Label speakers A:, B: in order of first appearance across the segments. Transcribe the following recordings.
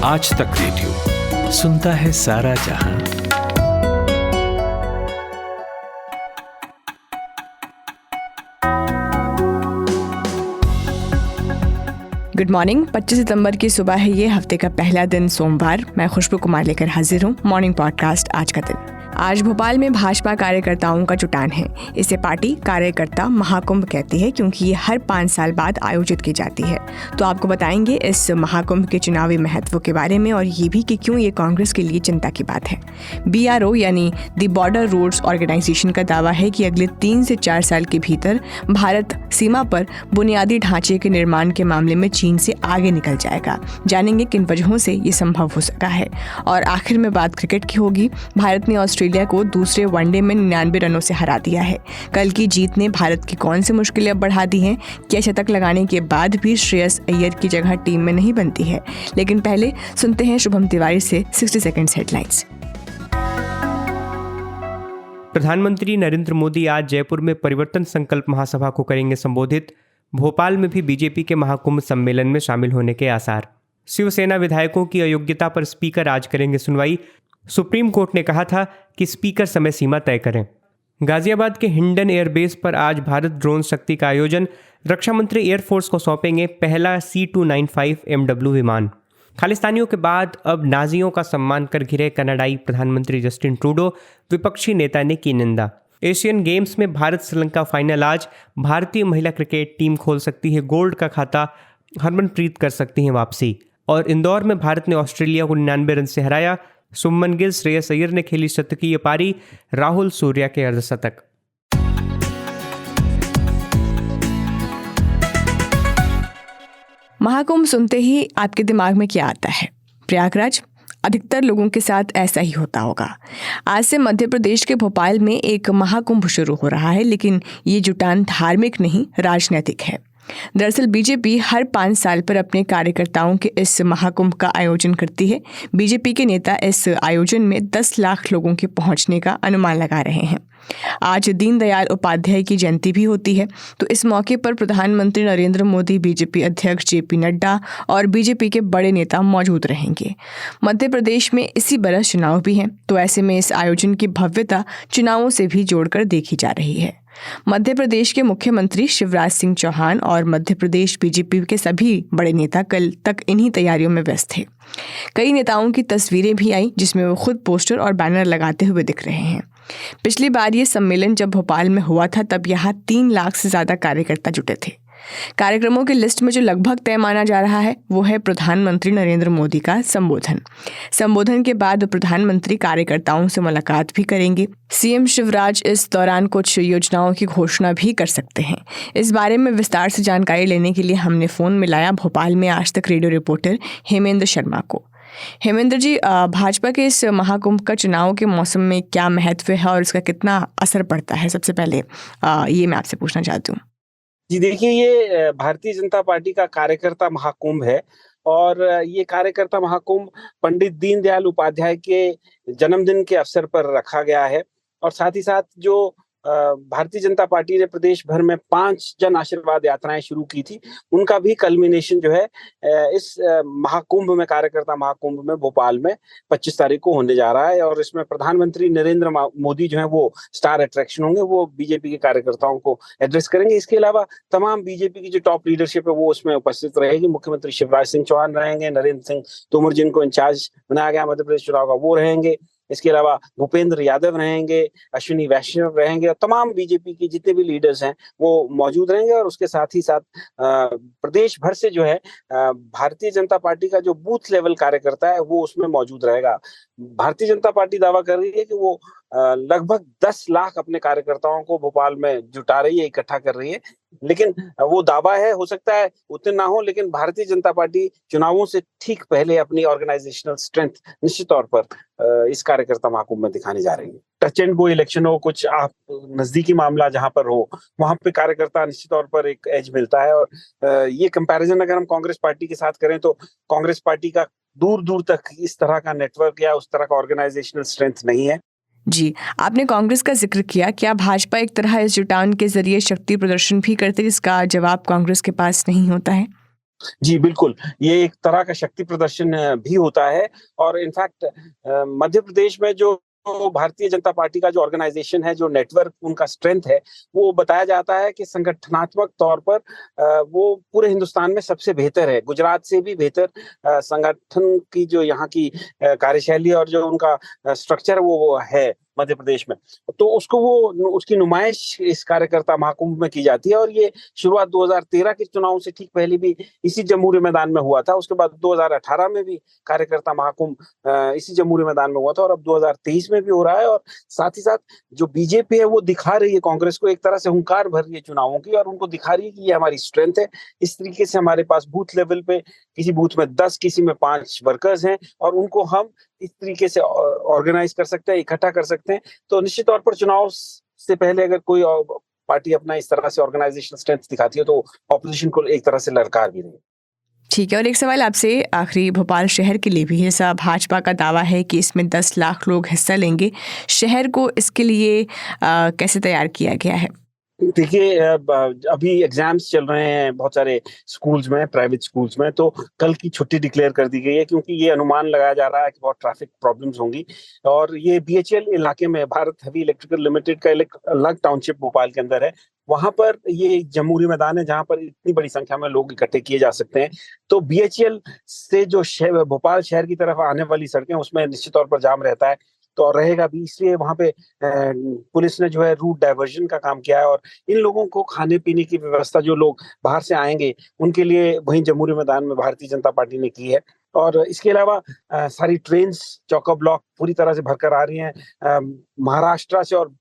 A: आज तक रेडियो सुनता है सारा जहां।
B: Good morning. 25 सितंबर की सुबह है, ये हफ्ते का पहला दिन सोमवार। मैं खुशबू कुमार लेकर हाजिर हूँ मॉर्निंग पॉडकास्ट आज का दिन। आज भोपाल में भाजपा कार्यकर्ताओं का जुटान है। इसे पार्टी कार्यकर्ता महाकुंभ कहती है क्योंकि ये हर 5 साल बाद आयोजित की जाती है। तो आपको बताएंगे इस महाकुंभ के चुनावी महत्व के बारे में और ये भी कि क्यों ये कांग्रेस के लिए चिंता की बात है। BRO यानी द बॉर्डर रोड्स ऑर्गेनाइजेशन का दावा है कि अगले 3 से 4 साल के भीतर भारत सीमा पर बुनियादी ढांचे के निर्माण के मामले में चीन से आगे निकल जाएगा। जानेंगे किन वजहों से ये संभव हो सका है। और आखिर में बात क्रिकेट की होगी। भारत ने ऑस्ट्रेलिया को दूसरे वनडे में 99 रनों से हरा दिया है। कल की जीत ने भारत की कौन सी मुश्किलें बढ़ा दी हैं? क्या शतक लगाने के बाद भी श्रेयस अय्यर की जगह टीम में नहीं बनती है? लेकिन पहले सुनते हैं शुभम तिवारी से 60 सेकंड्स हेडलाइंस।
C: प्रधानमंत्री नरेंद्र मोदी आज जयपुर में परिवर्तन संकल्प महासभा को करेंगे संबोधित। भोपाल में भी बीजेपी के महाकुंभ सम्मेलन में शामिल होने के आसार। शिवसेना विधायकों की अयोग्यता पर स्पीकर आज करेंगे सुनवाई। सुप्रीम कोर्ट ने कहा था कि स्पीकर समय सीमा तय करें। गाजियाबाद के हिंडन एयरबेस पर आज भारत ड्रोन शक्ति का आयोजन। रक्षा मंत्री एयरफोर्स को सौंपेंगे पहला C295 MW विमान। खालिस्तानियों के बाद अब नाजियों का सम्मान कर घिरे कनाडाई प्रधानमंत्री जस्टिन ट्रूडो, विपक्षी नेता ने की निंदा। एशियन गेम्स में भारत श्रीलंका फाइनल आज। भारतीय महिला क्रिकेट टीम खोल सकती है गोल्ड का खाता, हरमनप्रीत कर सकती हैं वापसी। और इंदौर में भारत ने ऑस्ट्रेलिया को 99 रन से हराया। सुमन गिल, श्रेयस अय्यर ने खेली शतकीय पारी, राहुल सूर्या के अर्धशतक।
B: महाकुंभ सुनते ही आपके दिमाग में क्या आता है? प्रयागराज? अधिकतर लोगों के साथ ऐसा ही होता होगा। आज से मध्य प्रदेश के भोपाल में एक महाकुंभ शुरू हो रहा है, लेकिन ये जुटान धार्मिक नहीं, राजनीतिक है। दरअसल बीजेपी हर 5 साल पर अपने कार्यकर्ताओं के इस महाकुंभ का आयोजन करती है। बीजेपी के नेता इस आयोजन में 10 लाख लोगों के पहुंचने का अनुमान लगा रहे हैं। आज दीनदयाल उपाध्याय की जयंती भी होती है, तो इस मौके पर प्रधानमंत्री नरेंद्र मोदी, बीजेपी अध्यक्ष JP नड्डा और बीजेपी के बड़े नेता मौजूद रहेंगे। मध्य प्रदेश में इसी बरस चुनाव भी हैं, तो ऐसे में इस आयोजन की भव्यता चुनावों से भी जोड़कर देखी जा रही है। मध्य प्रदेश के मुख्यमंत्री शिवराज सिंह चौहान और मध्य प्रदेश बीजेपी के सभी बड़े नेता कल तक इन्हीं तैयारियों में व्यस्त थे। कई नेताओं की तस्वीरें भी आई जिसमें वो खुद पोस्टर और बैनर लगाते हुए दिख रहे हैं। पिछली बार ये सम्मेलन जब भोपाल में हुआ था तब यहाँ 3 लाख से ज्यादा कार्यकर्ता जुटे थे। कार्यक्रमों की लिस्ट में जो लगभग तय माना जा रहा है वो है प्रधानमंत्री नरेंद्र मोदी का संबोधन के बाद प्रधानमंत्री कार्यकर्ताओं से मुलाकात भी करेंगे। CM शिवराज इस दौरान कुछ योजनाओं की घोषणा भी कर सकते हैं। इस बारे में विस्तार से जानकारी लेने के लिए हमने फोन मिलाया भोपाल में आज तक रेडियो रिपोर्टर हेमेंद्र शर्मा को। हेमेंद्र जी, भाजपा के इस महाकुंभ का चुनाव के मौसम में क्या महत्व है और इसका कितना असर पड़ता है? सबसे पहले ये मैं आपसे पूछना चाहती हूँ।
D: जी देखिए, ये भारतीय जनता पार्टी का कार्यकर्ता महाकुंभ है और ये कार्यकर्ता महाकुंभ पंडित दीनदयाल उपाध्याय के जन्मदिन के अवसर पर रखा गया है। और साथ ही साथ जो भारतीय जनता पार्टी ने प्रदेश भर में 5 जन आशीर्वाद यात्राएं शुरू की थी, उनका भी कल्मिनेशन जो है इस महाकुंभ में, कार्यकर्ता महाकुंभ में भोपाल में 25 तारीख को होने जा रहा है। और इसमें प्रधानमंत्री नरेंद्र मोदी जो है वो स्टार अट्रैक्शन होंगे, वो बीजेपी के कार्यकर्ताओं को एड्रेस करेंगे। इसके अलावा तमाम बीजेपी की जो टॉप लीडरशिप है वो उसमें उपस्थित रहेगी। मुख्यमंत्री शिवराज सिंह चौहान रहेंगे, नरेंद्र सिंह तोमर जिनको इंचार्ज बनाया गया मध्य प्रदेश चुनाव का वो रहेंगे। इसके अलावा भूपेंद्र यादव रहेंगे, अश्विनी वैष्णव रहेंगे और तमाम बीजेपी के जितने भी लीडर्स हैं वो मौजूद रहेंगे। और उसके साथ ही साथ प्रदेश भर से जो है भारतीय जनता पार्टी का जो बूथ लेवल कार्यकर्ता है वो उसमें मौजूद रहेगा। भारतीय जनता पार्टी दावा कर रही है कि वो लगभग 10 लाख अपने कार्यकर्ताओं को भोपाल में जुटा रही है, इकट्ठा कर रही है। लेकिन वो दावा है, हो सकता है उतने ना हो, लेकिन भारतीय जनता पार्टी चुनावों से ठीक पहले अपनी ऑर्गेनाइजेशनल स्ट्रेंथ निश्चित तौर पर इस कार्यकर्ता महाकुंभ में दिखाने जा रही है। टच एंड गो इलेक्शन हो, कुछ आप नजदीकी मामला जहां पर हो, वहां पे कार्यकर्ता निश्चित तौर पर एक एज मिलता है। और ये कंपैरिजन अगर हम कांग्रेस पार्टी के साथ करें तो कांग्रेस पार्टी का दूर दूर तक इस तरह का नेटवर्क या उस तरह का ऑर्गेनाइजेशनल स्ट्रेंथ नहीं है।
B: जी, आपने कांग्रेस का जिक्र किया। क्या भाजपा एक तरह इस जुटान के जरिए शक्ति प्रदर्शन भी करती है जिसका जवाब कांग्रेस के पास नहीं होता है?
D: जी, बिल्कुल। ये एक तरह का शक्ति प्रदर्शन भी होता है और इनफैक्ट मध्य प्रदेश में जो भारतीय जनता पार्टी का जो ऑर्गेनाइज़ेशन है, जो नेटवर्क उनका स्ट्रेंथ है, वो बताया जाता है कि संगठनात्मक तौर पर वो पूरे हिंदुस्तान में सबसे बेहतर है। गुजरात से भी बेहतर संगठन की जो यहाँ की कार्यशैली और जो उनका स्ट्रक्चर है वो है मध्य प्रदेश में। तो उसको वो उसकी नुमाइश इस कार्यकर्ता महाकुंभ में की जाती है और ये शुरुआत 2013 के चुनाव से ठीक पहले भी इसी जमहूरी मैदान में हुआ था। उसके बाद 2018 में भी कार्यकर्ता महाकुंभ इसी जमहूरी मैदान में हुआ था और अब 2023 में भी हो रहा है और साथ ही साथ जो बीजेपी है वो दिखा रही है कांग्रेस को, एक तरह से हुंकार भर रही है चुनावों की और उनको दिखा रही है कि ये हमारी स्ट्रेंथ है। इस तरीके से हमारे पास बूथ लेवल पे किसी बूथ में 10, किसी में 5 वर्कर्स हैं और उनको हम इस तरीके से ऑर्गेनाइज कर सकते हैं, इकट्ठा कर सकते हैं। तो निश्चित तौर पर चुनाव से पहले अगर कोई पार्टी अपना इस तरह से ऑर्गेनाइजेशनल स्ट्रेंथ दिखाती है तो ऑपोजिशन को एक तरह से ललकार भी नहीं।
B: ठीक है, और एक सवाल आपसे आखिरी, भोपाल शहर के लिए भी ऐसा भाजपा का दावा है कि इसमें 10 लाख लोग हिस्सा लेंगे। शहर को इसके लिए कैसे तैयार किया गया है?
D: देखिए अभी एग्जाम्स चल रहे हैं बहुत सारे स्कूल्स में, प्राइवेट स्कूल्स में, तो कल की छुट्टी डिक्लेयर कर दी गई है क्योंकि ये अनुमान लगाया जा रहा है कि बहुत ट्रैफिक प्रॉब्लम्स होंगी और ये बीएचईएल इलाके में भारत हेवी इलेक्ट्रिकल लिमिटेड का अलग टाउनशिप भोपाल के अंदर है। वहां पर ये जमहूरी मैदान है जहां पर इतनी बड़ी संख्या में लोग इकट्ठे किए जा सकते हैं। तो बीएचईएल से जो भोपाल शहर की तरफ आने वाली सड़कें उसमें निश्चित तौर पर जाम रहता है तो रहेगा भी, इसलिए वहां पे पुलिस ने जो है रूट डाइवर्जन का काम किया है और इन लोगों को खाने पीने की व्यवस्था जो लोग बाहर से आएंगे उनके लिए वहीं जमहूरी मैदान में भारतीय जनता पार्टी ने की है। और इसके अलावा सारी ट्रेन्स चौका ब्लॉक पूरी तरह से भरकर आ रही हैं। महाराष्ट्र से और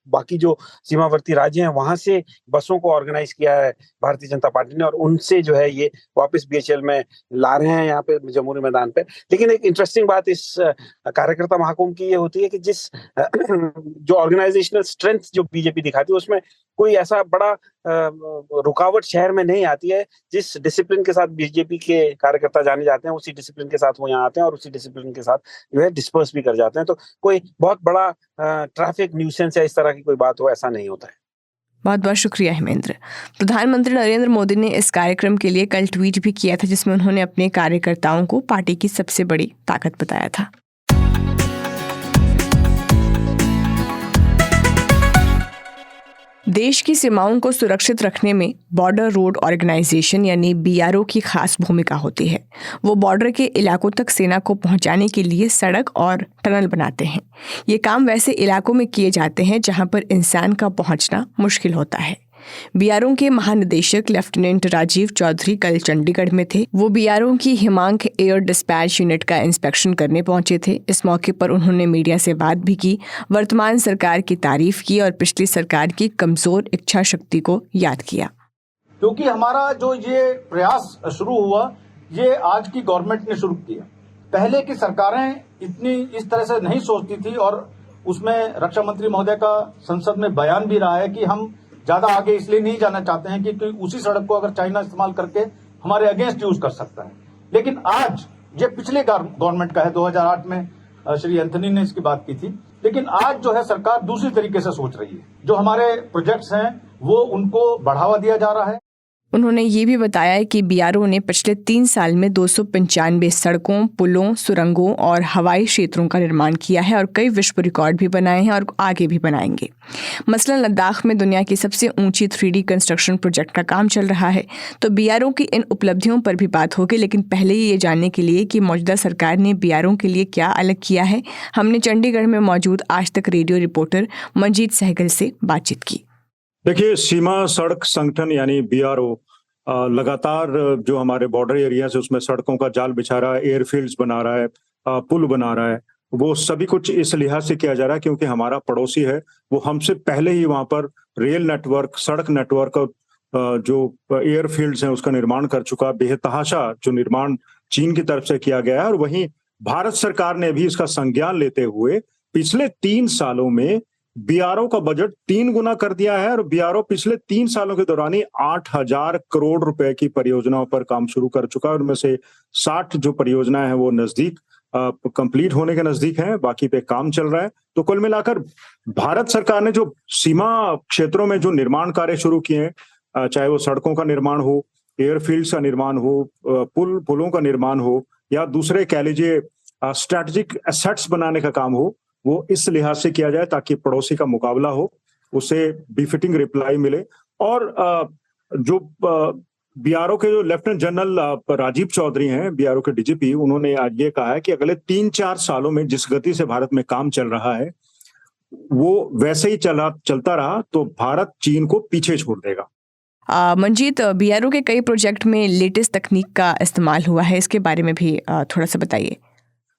D: बाकी जो सीमावर्ती राज्य हैं वहां से बसों को ऑर्गेनाइज किया है भारतीय जनता पार्टी ने और उनसे जो है ये वापस बीएचईएल में ला रहे हैं यहाँ पे जमहूरी मैदान पे। लेकिन एक इंटरेस्टिंग बात इस कार्यकर्ता महाकुंभ की ये होती है कि जिस जो ऑर्गेनाइजेशनल स्ट्रेंथ जो बीजेपी दिखाती है उसमें कोई ऐसा बड़ा रुकावट शहर में नहीं आती है। जिस डिसिप्लिन के साथ बीजेपी के कार्यकर्ता जाने जाते हैं उसी डिसिप्लिन के साथ वो यहाँ आते हैं और उसी डिसिप्लिन के साथ जो है डिस्पर्स भी कर जाते हैं। तो कोई बहुत बड़ा ट्रैफिक न्यूसेंस या इस तरह की कोई बात हो ऐसा नहीं होता है।
B: बहुत बहुत शुक्रिया हेमेंद्र। प्रधानमंत्री नरेंद्र मोदी ने इस कार्यक्रम के लिए कल ट्वीट भी किया था जिसमें उन्होंने अपने कार्यकर्ताओं को पार्टी की सबसे बड़ी ताकत बताया था। देश की सीमाओं को सुरक्षित रखने में बॉर्डर रोड ऑर्गेनाइजेशन यानी बीआरओ की खास भूमिका होती है। वो बॉर्डर के इलाकों तक सेना को पहुंचाने के लिए सड़क और टनल बनाते हैं। ये काम वैसे इलाकों में किए जाते हैं जहां पर इंसान का पहुंचना मुश्किल होता है। बीआरओ के महानिदेशक लेफ्टिनेंट राजीव चौधरी कल चंडीगढ़ में थे। वो बीआरओ की हिमांक एयर डिस्पैच यूनिट का इंस्पेक्शन करने पहुंचे थे। इस मौके पर उन्होंने मीडिया से बात भी की, वर्तमान सरकार की तारीफ की और पिछली सरकार की कमजोर इच्छा शक्ति को याद किया।
E: क्योंकि हमारा जो ये प्रयास शुरू हुआ ये आज की गवर्नमेंट ने शुरू किया। पहले की सरकारें इतनी इस तरह से नहीं सोचती थी और उसमें रक्षा मंत्री महोदय का संसद में बयान भी रहा है कि हम ज्यादा आगे इसलिए नहीं जाना चाहते हैं कि उसी सड़क को अगर चाइना इस्तेमाल करके हमारे अगेंस्ट यूज कर सकता है। लेकिन आज ये पिछले गवर्नमेंट का है, 2008 में श्री एंथनी ने इसकी बात की थी। लेकिन आज जो है सरकार दूसरी तरीके से सोच रही है। जो हमारे प्रोजेक्ट्स हैं वो उनको बढ़ावा दिया जा रहा है।
B: उन्होंने ये भी बताया कि बीआरओ ने पिछले 3 साल में 295 सड़कों, पुलों, सुरंगों और हवाई क्षेत्रों का निर्माण किया है और कई विश्व रिकॉर्ड भी बनाए हैं और आगे भी बनाएंगे। मसलन लद्दाख में दुनिया की सबसे ऊंची 3D कंस्ट्रक्शन प्रोजेक्ट का काम चल रहा है। तो बीआरओ की इन उपलब्धियों पर भी बात होगी, लेकिन पहले ये जानने के लिए कि मौजूदा सरकार ने बीआरओ के लिए क्या अलग किया है, हमने चंडीगढ़ में मौजूद आज तक रेडियो रिपोर्टर मंजीत सहगल से बातचीत की।
F: देखिए, सीमा सड़क संगठन यानी बीआरओ लगातार जो हमारे बॉर्डर एरिया है उसमें सड़कों का जाल बिछा रहा है, एयरफील्ड्स बना रहा है, पुल बना रहा है। वो सभी कुछ इस लिहाज से किया जा रहा है क्योंकि हमारा पड़ोसी है, वो हमसे पहले ही वहां पर रेल नेटवर्क, सड़क नेटवर्क, जो एयरफील्ड्स हैं उसका निर्माण कर चुका। बेतहाशा जो निर्माण चीन की तरफ से किया गया है और वहीं भारत सरकार ने भी इसका संज्ञान लेते हुए पिछले 3 सालों में बीआरओ का बजट 3 गुना कर दिया है और बीआरओ पिछले 3 सालों के दौरान ही 8,000 करोड़ रुपए की परियोजनाओं पर काम शुरू कर चुका है। उनमें से 60 जो परियोजनाएं हैं वो नजदीक कंप्लीट होने के नजदीक हैं, बाकी पे काम चल रहा है। तो कुल मिलाकर भारत सरकार ने जो सीमा क्षेत्रों में जो निर्माण कार्य शुरू किए हैं, चाहे वो सड़कों का निर्माण हो, एयरफील्ड्स का निर्माण हो, पुलों का निर्माण हो, या दूसरे कह लीजिए स्ट्रैटेजिक एसेट्स बनाने का काम हो, वो इस लिहाज से किया जाए ताकि पड़ोसी का मुकाबला हो, उसे बिफिटिंग रिप्लाई मिले। और जो बीआरओ के जो लेफ्टिनेंट जनरल राजीव चौधरी हैं, बीआरओ के डीजीपी, उन्होंने आज ये कहा है कि अगले 3-4 सालों में जिस गति से भारत में काम चल रहा है वो वैसे ही चलता रहा तो भारत चीन को पीछे छोड़ देगा।
B: मंजीत, बीआरओ के कई प्रोजेक्ट में लेटेस्ट तकनीक का इस्तेमाल हुआ है, इसके बारे में भी थोड़ा सा बताइए।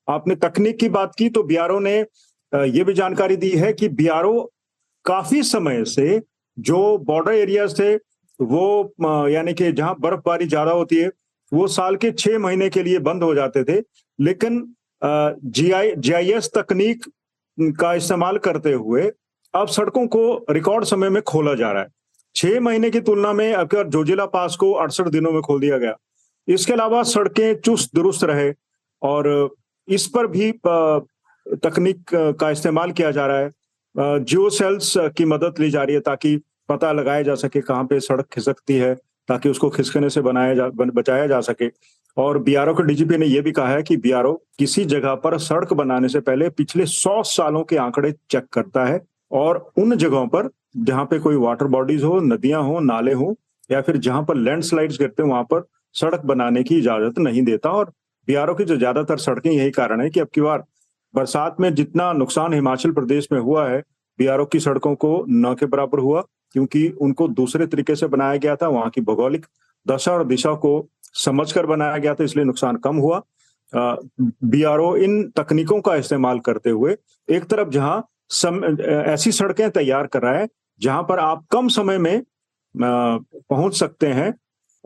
F: आपने तकनीक की बात की तो बीआरओ ने ये भी जानकारी दी है कि बीआरओ काफी समय से जो बॉर्डर एरियाज थे वो यानी कि जहां बर्फबारी ज्यादा होती है वो साल के 6 महीने के लिए बंद हो जाते थे, लेकिन जीआईएस तकनीक का इस्तेमाल करते हुए अब सड़कों को रिकॉर्ड समय में खोला जा रहा है। 6 महीने की तुलना में अगर जोजिला पास को 68 दिनों में खोल दिया गया। इसके अलावा सड़कें चुस्त दुरुस्त रहे और इस पर भी तकनीक का इस्तेमाल किया जा रहा है। जियो सेल्स की मदद ली जा रही है ताकि पता लगाया जा सके कहाँ पे सड़क खिसकती है, ताकि उसको खिसकने से बचाया जा सके। और बीआरओ के डीजीपी ने यह भी कहा है कि बीआरओ किसी जगह पर सड़क बनाने से पहले पिछले 100 सालों के आंकड़े चेक करता है और उन जगहों पर जहां पे कोई वाटर बॉडीज हो, नदियां हो, नाले हो या फिर जहां पर लैंडस्लाइड्स गिरते हैं वहां पर सड़क बनाने की इजाजत नहीं देता। और बीआरओ की जो ज्यादातर सड़कें, यही कारण है कि अब की बार बरसात में जितना नुकसान हिमाचल प्रदेश में हुआ है, बीआरओ की सड़कों को न के बराबर हुआ, क्योंकि उनको दूसरे तरीके से बनाया गया था। वहां की भौगोलिक दशा और दिशा को समझकर बनाया गया था, इसलिए नुकसान कम हुआ। बीआरओ इन तकनीकों का इस्तेमाल करते हुए एक तरफ जहां ऐसी सड़कें तैयार कर रहा है जहां पर आप कम समय में पहुंच सकते हैं,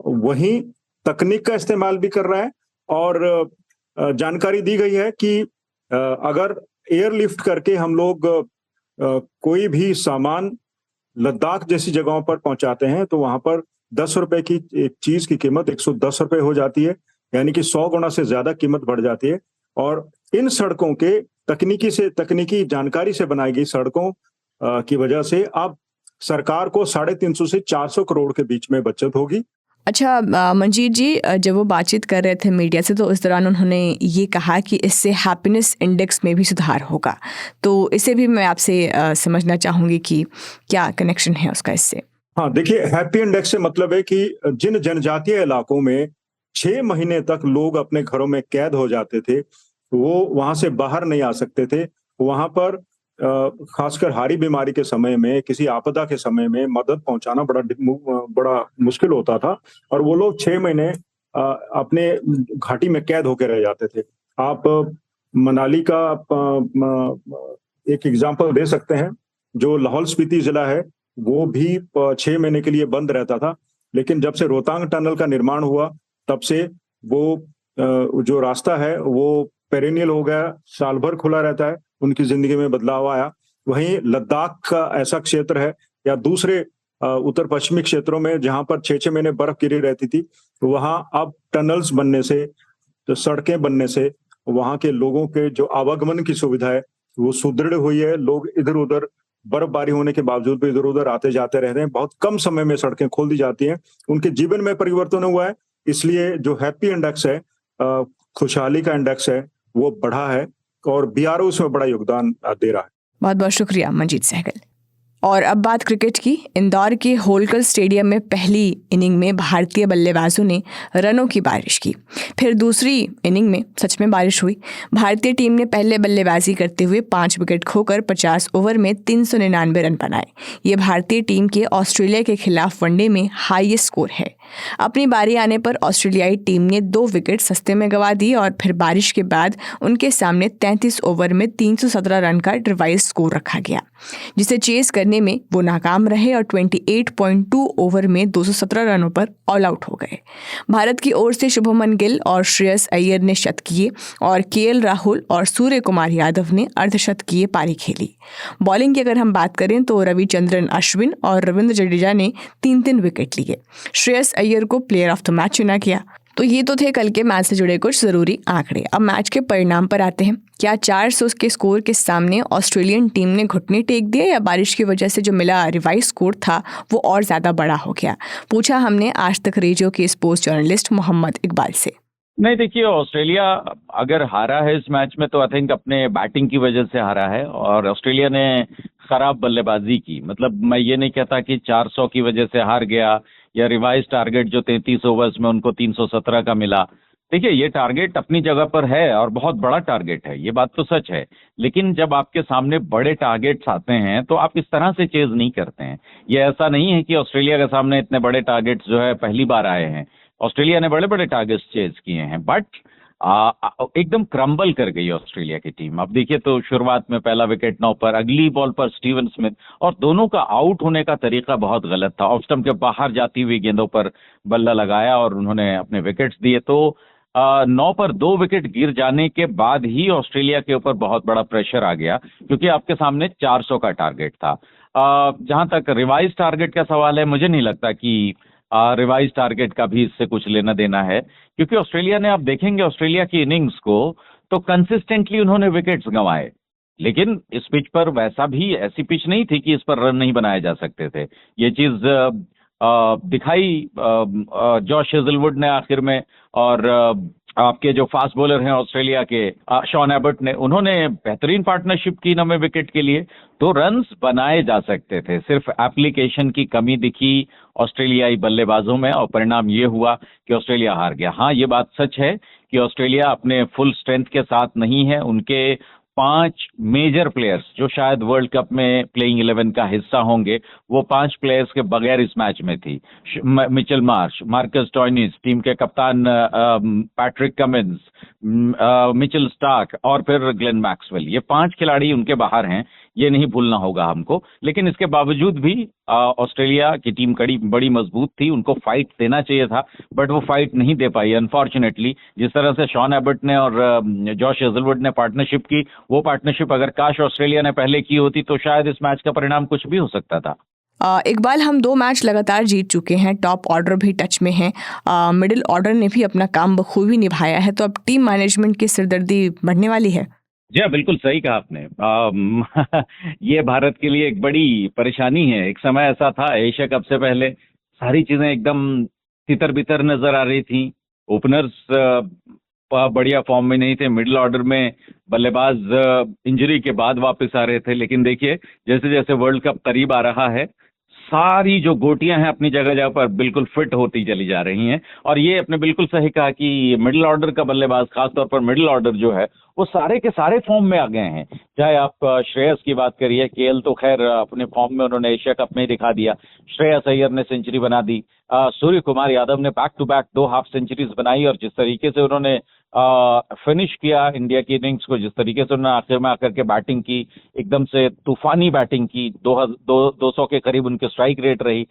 F: वहीं तकनीक का इस्तेमाल भी कर रहा है। और जानकारी दी गई है कि अगर एयरलिफ्ट करके हम लोग कोई भी सामान लद्दाख जैसी जगहों पर पहुंचाते हैं तो वहां पर 10 रुपए की एक चीज की कीमत 110 रुपए हो जाती है, यानी कि 100 गुना से ज्यादा कीमत बढ़ जाती है। और इन सड़कों के तकनीकी जानकारी से बनाई गई सड़कों की वजह से अब सरकार को 350 से 400 करोड़ के बीच में बचत होगी।
B: अच्छा मंजीत जी, जब वो बातचीत कर रहे थे मीडिया से तो इस दौरान उन्होंने ये कहा कि इससे हैप्पीनेस इंडेक्स में भी सुधार होगा, तो इसे भी मैं आपसे समझना चाहूँगी कि क्या कनेक्शन है उसका इससे।
F: हाँ, देखिए, हैप्पी इंडेक्स से मतलब है कि जिन जनजातीय इलाकों में 6 महीने तक लोग अपने घरों में कैद हो जाते थे, वो वहां से बाहर नहीं आ सकते थे, वहां पर खासकर हारी बीमारी के समय में, किसी आपदा के समय में मदद पहुंचाना बड़ा मुश्किल होता था और वो लोग 6 महीने अपने घाटी में कैद होकर रह जाते थे। आप मनाली का एक एग्जांपल दे सकते हैं, जो लाहौल स्पीति जिला है वो भी 6 महीने के लिए बंद रहता था, लेकिन जब से रोहतांग टनल का निर्माण हुआ तब से वो जो रास्ता है वो पेरिनियल हो गया, साल भर खुला रहता है, उनकी जिंदगी में बदलाव आया। वहीं लद्दाख का ऐसा क्षेत्र है या दूसरे उत्तर पश्चिमी क्षेत्रों में जहां पर 6-6 महीने बर्फ गिरी रहती थी, वहां अब टनल्स बनने से, तो सड़कें बनने से वहां के लोगों के जो आवागमन की सुविधा है वो सुदृढ़ हुई है। लोग इधर उधर बर्फबारी होने के बावजूद भी इधर उधर आते जाते रहते हैं, बहुत कम समय में सड़कें खोल दी जाती हैं, उनके जीवन में परिवर्तन हुआ है। इसलिए जो हैप्पी इंडेक्स है, खुशहाली का इंडेक्स है, वो बढ़ा है और बीआरओ उसमें बड़ा योगदान दे रहा है।
B: बहुत बहुत शुक्रिया मंजीत सहगल। और अब बात क्रिकेट की। इंदौर के होलकर स्टेडियम में पहली इनिंग में भारतीय बल्लेबाजों ने रनों की बारिश की। फिर दूसरी इनिंग में सच में बारिश हुई। भारतीय टीम ने पहले बल्लेबाजी करते हुए 5 विकेट खोकर 50 ओवर में 399 रन बनाए। ये भारतीय टीम के ऑस्ट्रेलिया के खिलाफ वनडे में हाईएस्ट स्कोर है। अपनी बारी आने पर ऑस्ट्रेलियाई टीम ने 2 विकेट सस्ते में गंवा दिए और फिर बारिश के बाद उनके सामने 33 ओवर में 317 रन का रिवाइज स्कोर रखा गया, जिसे चेस करने में वो नाकाम रहे और 28.2 ओवर में 217 रनों पर ऑल आउट हो गए। भारत की ओर से शुभमन गिल और श्रेयस अय्यर ने शत किए और केएल राहुल और सूर्य कुमार यादव ने अर्धशतकीय पारी खेली। बॉलिंग की अगर हम बात करें तो रविचंद्रन अश्विन और रविंद्र जडेजा ने 3-3 विकेट लिए। श्रेयस अय्यर को प्लेयर ऑफ द मैच चुना गया। तो ये तो थे कल के मैच से जुड़े कुछ ज़रूरी आंकड़े। अब मैच के परिणाम पर आते हैं। क्या 400 के स्कोर के सामने ऑस्ट्रेलियन टीम ने घुटने टेक दिए या बारिश की वजह से जो मिला रिवाइज स्कोर था वो और ज़्यादा बड़ा हो गया? पूछा हमने आज तक रेडियो के स्पोर्ट्स जर्नलिस्ट मोहम्मद इकबाल से।
G: नहीं, देखिए, ऑस्ट्रेलिया अगर हारा है इस मैच में तो आई थिंक अपने बैटिंग की वजह से हारा है, और ऑस्ट्रेलिया ने खराब बल्लेबाजी की। मतलब मैं ये नहीं कहता कि 400 की वजह से हार गया या रिवाइज टारगेट जो 33 ओवर्स में उनको 317 का मिला। देखिए, ये टारगेट अपनी जगह पर है और बहुत बड़ा टारगेट है, ये बात तो सच है। लेकिन जब आपके सामने बड़े टारगेट्स आते हैं तो आप इस तरह से चेज नहीं करते हैं। ये ऐसा नहीं है कि ऑस्ट्रेलिया के सामने इतने बड़े टारगेट्स जो है पहली बार आए हैं। ऑस्ट्रेलिया ने बड़े बड़े टारगेट्स चेज किए हैं, बट एकदम क्रम्बल कर गई ऑस्ट्रेलिया की टीम। अब देखिए, तो शुरुआत में पहला विकेट 9 पर, अगली बॉल पर स्टीवन स्मिथ, और दोनों का आउट होने का तरीका बहुत गलत था। ऑफ स्टंप के बाहर जाती हुई गेंदों पर बल्ला लगाया और उन्होंने अपने विकेट्स दिए। तो 9 पर 2 विकेट गिर जाने के बाद ही ऑस्ट्रेलिया के ऊपर बहुत बड़ा प्रेशर आ गया, क्योंकि आपके सामने 400 का टारगेट था। जहां तक रिवाइज टारगेट का सवाल है, मुझे नहीं लगता कि रिवाइज टारगेट का भी इससे कुछ लेना देना है, क्योंकि ऑस्ट्रेलिया ने, आप देखेंगे ऑस्ट्रेलिया की इनिंग्स को, तो कंसिस्टेंटली उन्होंने विकेट्स गंवाए। लेकिन इस पिच पर वैसा भी, ऐसी पिच नहीं थी कि इस पर रन नहीं बनाए जा सकते थे। ये चीज दिखाई जॉश हेजलवुड ने आखिर में, और आपके जो फास्ट बॉलर हैं ऑस्ट्रेलिया के शॉन एबर्ट ने, उन्होंने बेहतरीन पार्टनरशिप की 9वें विकेट के लिए। तो रन्स बनाए जा सकते थे, सिर्फ एप्लीकेशन की कमी दिखी ऑस्ट्रेलियाई बल्लेबाजों में, और परिणाम ये हुआ कि ऑस्ट्रेलिया हार गया। हाँ, ये बात सच है कि ऑस्ट्रेलिया अपने फुल स्ट्रेंथ के साथ नहीं है। उनके 5 मेजर प्लेयर्स जो शायद वर्ल्ड कप में प्लेइंग 11 का हिस्सा होंगे, वो 5 प्लेयर्स के बगैर इस मैच में थी। Mitchell Marsh, Marcus Stoinis, team के कप्तान पैट्रिक कमिंस, मिचेल स्टार्क और फिर ग्लेन मैक्सवेल, ये 5 खिलाड़ी उनके बाहर हैं, ये नहीं भूलना होगा हमको। लेकिन इसके बावजूद भी ऑस्ट्रेलिया की टीम बड़ी मजबूत थी, उनको फाइट देना चाहिए था, बट वो फाइट नहीं दे पाई अनफॉर्चुनेटली। जिस तरह से शॉन एबर्ट ने और जॉश हेजलवुड ने पार्टनरशिप की, वो पार्टनरशिप अगर काश ऑस्ट्रेलिया ने पहले की होती तो शायद इस मैच का परिणाम कुछ भी हो सकता था।
B: इकबाल, हम 2 मैच लगातार जीत चुके हैं, टॉप ऑर्डर भी टच में है, मिडिल ऑर्डर ने भी अपना काम बखूबी निभाया है, तो अब टीम मैनेजमेंट की सिरदर्दी बढ़ने वाली है।
G: जी हाँ, बिल्कुल सही कहा आपने। ये भारत के लिए एक बड़ी परेशानी है। एक समय ऐसा था, एशिया कप से पहले सारी चीजें एकदम तितर बितर नजर आ रही थी। ओपनर्स बढ़िया फॉर्म में नहीं थे, मिडिल ऑर्डर में बल्लेबाज इंजरी के बाद वापस आ रहे थे। लेकिन देखिए, जैसे जैसे वर्ल्ड कप करीब आ रहा है, सारी जो गोटियां हैं अपनी जगह जगह पर बिल्कुल फिट होती चली जा रही हैं। और ये आपने बिल्कुल सही कहा कि मिडिल ऑर्डर का बल्लेबाज, खासतौर पर मिडिल ऑर्डर जो है, वो सारे के सारे फॉर्म में आ गए हैं। चाहे आप श्रेयस की बात करिए, केएल तो खैर अपने फॉर्म में उन्होंने एशिया कप में ही दिखा दिया। श्रेयस अय्यर ने सेंचुरी बना दी। सूर्य कुमार यादव ने back to back 2 half centuries बनाई, और जिस तरीके से उन्होंने फिनिश किया इंडिया की इनिंग्स को, जिस तरीके से उन्होंने आखिर में आकर के बैटिंग की, एकदम से तूफानी बैटिंग की, 200 के करीब उनकी स्ट्राइक रेट रही।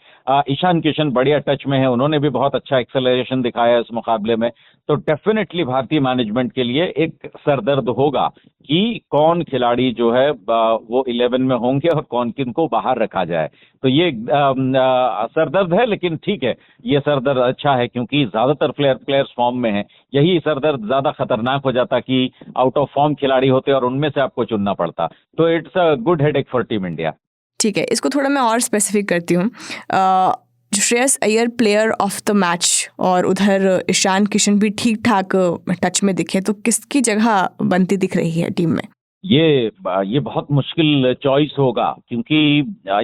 G: ईशान किशन बढ़िया टच में है, उन्होंने भी बहुत अच्छा एक्सेलरेशन दिखाया इस मुकाबले में। तो डेफिनेटली भारतीय मैनेजमेंट के लिए एक सरदर्द होगा कि कौन खिलाड़ी जो है वो 11 में होंगे और कौन किनको बाहर रखा जाए। तो ये सरदर्द है, लेकिन ठीक है, ये सरदर्द अच्छा है, क्योंकि ज्यादातर प्लेयर्स फॉर्म में हैं। यही सरदर्द ज्यादा खतरनाक हो जाता कि आउट ऑफ फॉर्म खिलाड़ी होते और उनमें से आपको चुनना पड़ता। तो it's a good headache for team India.
B: ठीक है, इसको थोड़ा मैं और स्पेसिफिक करती हूँ। Shreyas Iyer player of the match, और उधर ईशान किशन भी ठीक ठाक टच में दिखे, तो किसकी जगह बनती दिख रही है टीम में?
G: ये बहुत मुश्किल चॉइस होगा, क्योंकि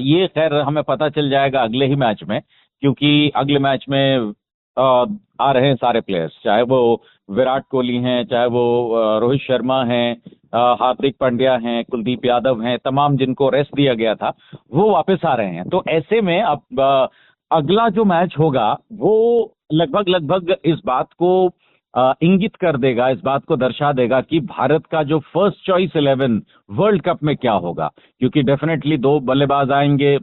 G: ये खैर हमें पता चल जाएगा अगले ही मैच में, क्योंकि अगले मैच में आ रहे हैं सारे प्लेयर्स, चाहे वो विराट कोहली हैं, चाहे वो रोहित शर्मा हैं, हार्दिक पांड्या हैं, कुलदीप यादव हैं, तमाम जिनको रेस्ट दिया गया था वो वापस आ रहे हैं। तो ऐसे में अब अगला जो मैच होगा वो लगभग इस बात को इंगित कर देगा, इस बात को दर्शा देगा कि भारत का जो फर्स्ट चॉइस 11 वर्ल्ड कप में क्या होगा। क्योंकि डेफिनेटली 2 बल्लेबाज आएंगे,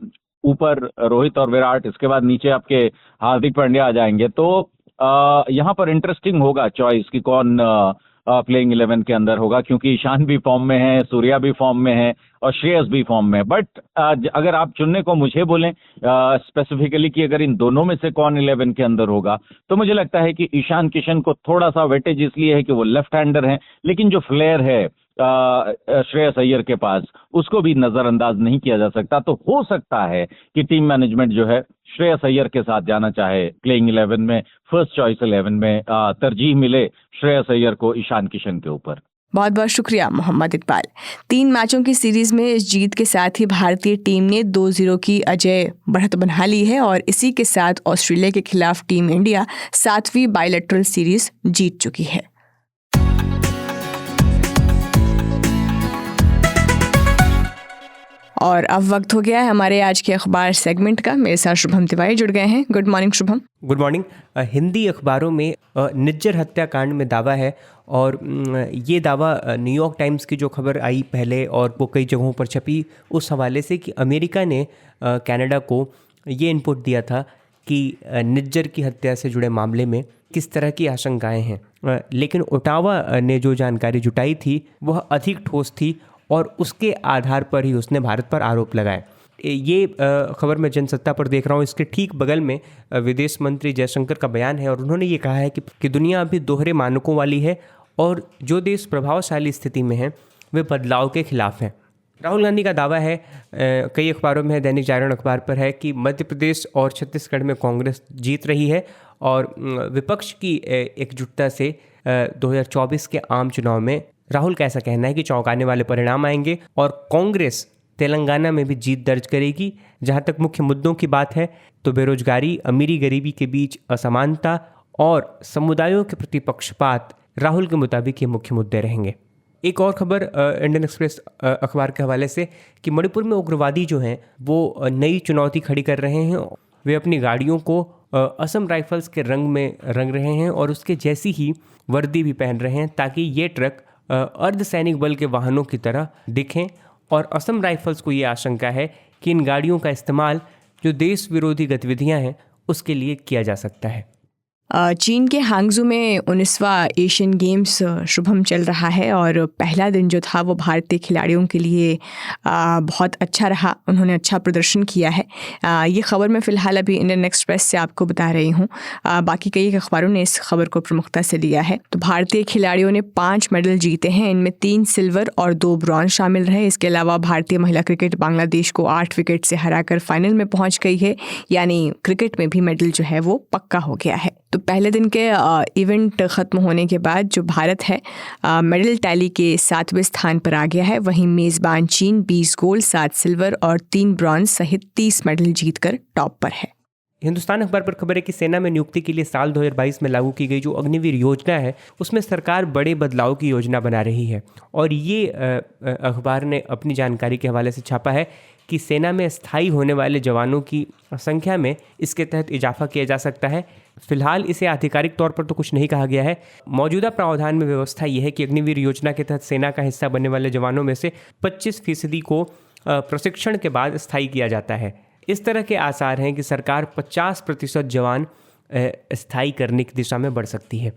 G: ऊपर रोहित और विराट, इसके बाद नीचे आपके हार्दिक पांड्या आ जाएंगे। तो यहाँ पर इंटरेस्टिंग होगा चॉइस कि कौन प्लेइंग 11 के अंदर होगा, क्योंकि ईशान भी फॉर्म में है, सूर्या भी फॉर्म में है और श्रेयस भी फॉर्म में है। बट अगर आप चुनने को मुझे बोलें स्पेसिफिकली कि अगर इन दोनों में से कौन 11 के अंदर होगा, तो मुझे लगता है कि ईशान किशन को थोड़ा सा वेटेज इसलिए है कि वो लेफ्ट हैंडर है, लेकिन जो फ्लेयर है श्रेयस अय्यर के पास, उसको भी नजरअंदाज नहीं किया जा सकता। तो हो सकता है कि टीम मैनेजमेंट जो है श्रेयस अय्यर के साथ जाना चाहे प्लेइंग 11 में, फर्स्ट चॉइस 11 में तरजीह मिले श्रेयस अय्यर को ईशान किशन के ऊपर।
B: बहुत बहुत शुक्रिया मोहम्मद इकबाल। 3 मैचों की सीरीज में इस जीत के साथ ही भारतीय टीम ने 2-0 की अजय बढ़त बना ली है और इसी के साथ ऑस्ट्रेलिया के खिलाफ टीम इंडिया 7वीं बायलैटरल सीरीज जीत चुकी है। और अब वक्त हो गया है हमारे आज के अखबार सेगमेंट का। मेरे साथ शुभम तिवारी जुड़ गए हैं। Good morning Shubham.
C: Good morning. Hindi अखबारों में निज्जर हत्याकांड में दावा है और ये दावा न्यूयॉर्क टाइम्स की जो खबर आई पहले और वो कई जगहों पर छपी, उस हवाले से कि अमेरिका ने कनाडा को ये इनपुट दिया था कि निज्जर की हत्या से जुड़े मामले में किस तरह की आशंकाएं हैं, लेकिन ओटावा ने जो जानकारी जुटाई थी वह अधिक ठोस थी और उसके आधार पर ही उसने भारत पर आरोप लगाए। ये खबर मैं जनसत्ता पर देख रहा हूँ, इसके ठीक बगल में विदेश मंत्री जयशंकर का बयान है और उन्होंने ये कहा है कि दुनिया अभी दोहरे मानकों वाली है और जो देश प्रभावशाली स्थिति में हैं वे बदलाव के खिलाफ हैं। राहुल गांधी का दावा है, कई अखबारों में है, दैनिक जागरण अखबार पर है, कि मध्य प्रदेश और छत्तीसगढ़ में कांग्रेस जीत रही है और विपक्ष की एकजुटता से 2024 के आम चुनाव में राहुल का ऐसा कहना है कि चौंकाने वाले परिणाम आएंगे और कांग्रेस तेलंगाना में भी जीत दर्ज करेगी। जहां तक मुख्य मुद्दों की बात है तो बेरोजगारी, अमीरी गरीबी के बीच असमानता और समुदायों के प्रति पक्षपात राहुल के मुताबिक ये मुख्य मुद्दे रहेंगे। एक और खबर इंडियन एक्सप्रेस अखबार के हवाले से कि मणिपुर में उग्रवादी जो हैं वो नई चुनौती खड़ी कर रहे हैं। वे अपनी गाड़ियों को असम राइफल्स के रंग में रंग रहे हैं और उसके जैसी ही वर्दी भी पहन रहे हैं ताकि ये ट्रक अर्धसैनिक बल के वाहनों की तरह दिखें। और असम राइफल्स को ये आशंका है कि इन गाड़ियों का इस्तेमाल जो देश विरोधी गतिविधियां हैं उसके लिए किया जा सकता है।
B: चीन के हांगजू में 19वां एशियन गेम्स शुभम चल रहा है और पहला दिन जो था वो भारतीय खिलाड़ियों के लिए बहुत अच्छा रहा। उन्होंने अच्छा प्रदर्शन किया है। ये खबर मैं फ़िलहाल अभी इंडियन एक्सप्रेस से आपको बता रही हूँ। बाकी कई अखबारों ने इस खबर को प्रमुखता से लिया है। तो भारतीय खिलाड़ियों ने 5 मेडल जीते हैं। इनमें 3 सिल्वर और 2 ब्रॉन्ज शामिल रहे। इसके अलावा भारतीय महिला क्रिकेट बांग्लादेश को 8 विकेट से हराकर फाइनल में पहुँच गई है। यानी क्रिकेट में भी मेडल जो है वो पक्का हो गया है। तो पहले दिन के इवेंट ख़त्म होने के बाद जो भारत है मेडल टैली के 7वें स्थान पर आ गया है। वहीं मेज़बान चीन 20 गोल्ड, 7 सिल्वर और 3 ब्रॉन्ज सहित 30 मेडल जीतकर टॉप पर है।
C: हिंदुस्तान अखबार पर खबर है कि सेना में नियुक्ति के लिए साल 2022 में लागू की गई जो अग्निवीर योजना है उसमें सरकार बड़े बदलाव की योजना बना रही है। और ये अखबार ने अपनी जानकारी के हवाले से छापा है कि सेना में स्थायी होने वाले जवानों की संख्या में इसके तहत इजाफा किया जा सकता है। फिलहाल इसे आधिकारिक तौर पर तो कुछ नहीं कहा गया है। मौजूदा प्रावधान में व्यवस्था यह है कि अग्निवीर योजना के तहत सेना का हिस्सा बनने वाले जवानों में से 25% को प्रशिक्षण के बाद स्थायी किया जाता है। इस तरह के आसार हैं कि सरकार 50% जवान स्थायी करने की दिशा में बढ़ सकती है।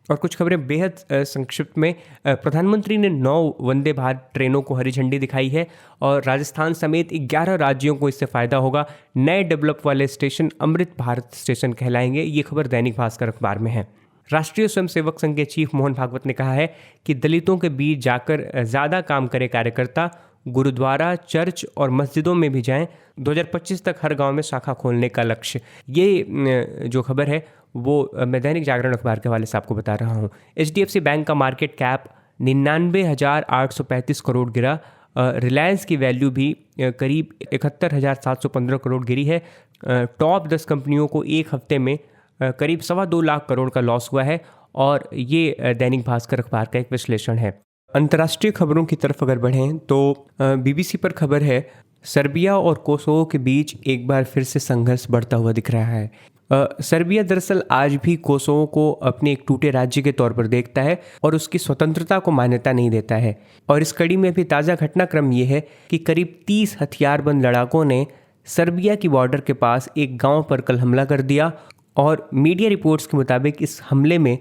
C: और कुछ खबरें बेहद संक्षिप्त में। प्रधानमंत्री ने 9 वंदे भारत ट्रेनों को हरी झंडी दिखाई है और राजस्थान समेत 11 राज्यों को इससे फ़ायदा होगा। नए डेवलप वाले स्टेशन अमृत भारत स्टेशन कहलाएंगे। ये खबर दैनिक भास्कर अखबार में है। राष्ट्रीय स्वयंसेवक संघ के चीफ मोहन भागवत ने कहा है कि दलितों के बीच जाकर ज़्यादा काम करे कार्यकर्ता, गुरुद्वारा, चर्च और मस्जिदों में भी जाएं। 2025 तक हर गांव में शाखा खोलने का लक्ष्य। ये जो खबर है वो मैं दैनिक जागरण अखबार के हवाले से आपको बता रहा हूँ। HDFC बैंक का मार्केट कैप 99,835 करोड़ गिरा। रिलायंस की वैल्यू भी करीब 71,715 करोड़ गिरी है। टॉप 10 कंपनियों को एक हफ्ते में करीब 2.25 लाख करोड़ का लॉस हुआ है। और ये दैनिक भास्कर अखबार का एक विश्लेषण है। अंतर्राष्ट्रीय खबरों की तरफ अगर बढ़ें तो BBC पर खबर है, सर्बिया और कोसोवो के बीच एक बार फिर से संघर्ष बढ़ता हुआ दिख रहा है। सर्बिया दरअसल आज भी कोसोवो को अपने एक टूटे राज्य के तौर पर देखता है और उसकी स्वतंत्रता को मान्यता नहीं देता है। और इस कड़ी में भी ताज़ा घटनाक्रम ये है कि करीब 30 हथियारबंद लड़ाकों ने सर्बिया की बॉर्डर के पास एक गांव पर कल हमला कर दिया। और मीडिया रिपोर्ट्स के मुताबिक इस हमले में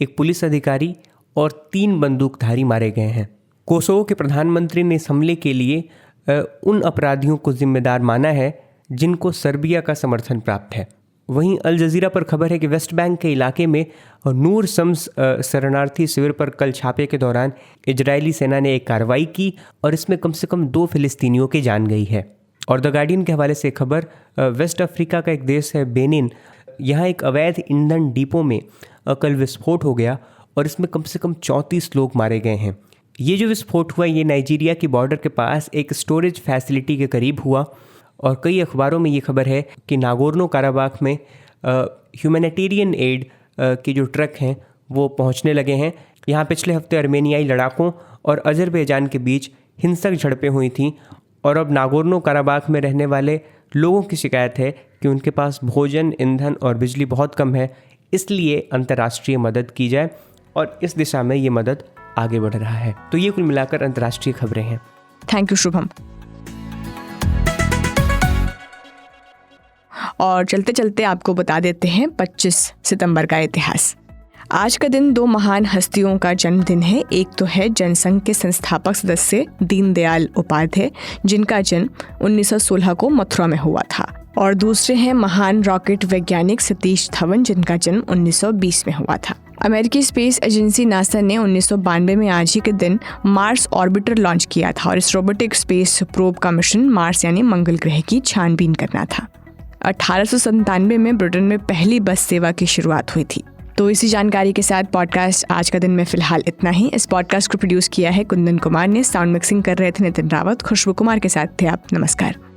C: एक पुलिस अधिकारी और 3 बंदूकधारी मारे गए हैं। कोसोवो के प्रधानमंत्री ने इस हमले के लिए उन अपराधियों को जिम्मेदार माना है जिनको सर्बिया का समर्थन प्राप्त है। वहीं अल जजीरा पर खबर है कि वेस्ट बैंक के इलाके में नूर शम्स शरणार्थी शिविर पर कल छापे के दौरान इजरायली सेना ने एक कार्रवाई की और इसमें कम से कम 2 फिलिस्तीनियों की जान गई है। और द गार्डियन के हवाले से खबर, वेस्ट अफ्रीका का एक देश है बेनिन, यहाँ एक अवैध ईंधन डिपो में कल विस्फोट हो गया और इसमें कम से कम 34 लोग मारे गए हैं। ये जो विस्फोट हुआ ये नाइजीरिया की बॉर्डर के पास एक स्टोरेज फैसिलिटी के करीब हुआ और कई अखबारों में ये खबर है कि नागोर्नो काराबाख में ह्यूमैनिटेरियन एड के जो ट्रक हैं वो पहुंचने लगे हैं। यहाँ पिछले हफ्ते अर्मेनियाई लड़ाकों और अजरबैजान के बीच हिंसक झड़पें हुई थीं और अब नागोर्नो काराबाख में रहने वाले लोगों की शिकायत है कि उनके पास भोजन, ईंधन और बिजली बहुत कम है, इसलिए अंतर्राष्ट्रीय मदद की जाए और इस दिशा में ये मदद आगे बढ़ रहा है। तो ये कुल मिलाकर अंतर्राष्ट्रीय खबरें हैं।
B: Thank you Shubham. और चलते चलते आपको बता देते हैं 25 सितंबर का इतिहास। आज का दिन 2 महान हस्तियों का जन्मदिन है। एक तो है जनसंघ के संस्थापक सदस्य दीनदयाल उपाध्याय, जिनका जन्म 1916 को मथुरा में हुआ था, और दूसरे हैं महान रॉकेट वैज्ञानिक सतीश धवन, जिनका जन्म 1920 में हुआ था। अमेरिकी स्पेस एजेंसी नासा ने 1992 में आज ही के दिन मार्स ऑर्बिटर लॉन्च किया था और इस रोबोटिक स्पेस प्रोब का मिशन मार्स यानी मंगल ग्रह की छानबीन करना था। 1897 में ब्रिटेन में पहली बस सेवा की शुरुआत हुई थी। तो इसी जानकारी के साथ पॉडकास्ट आज का दिन में फिलहाल इतना ही। इस पॉडकास्ट को प्रोड्यूस किया है कुंदन कुमार ने, साउंड मिक्सिंग कर रहे थे नितिन रावत, खुशबू कुमार के साथ थे आप। नमस्कार।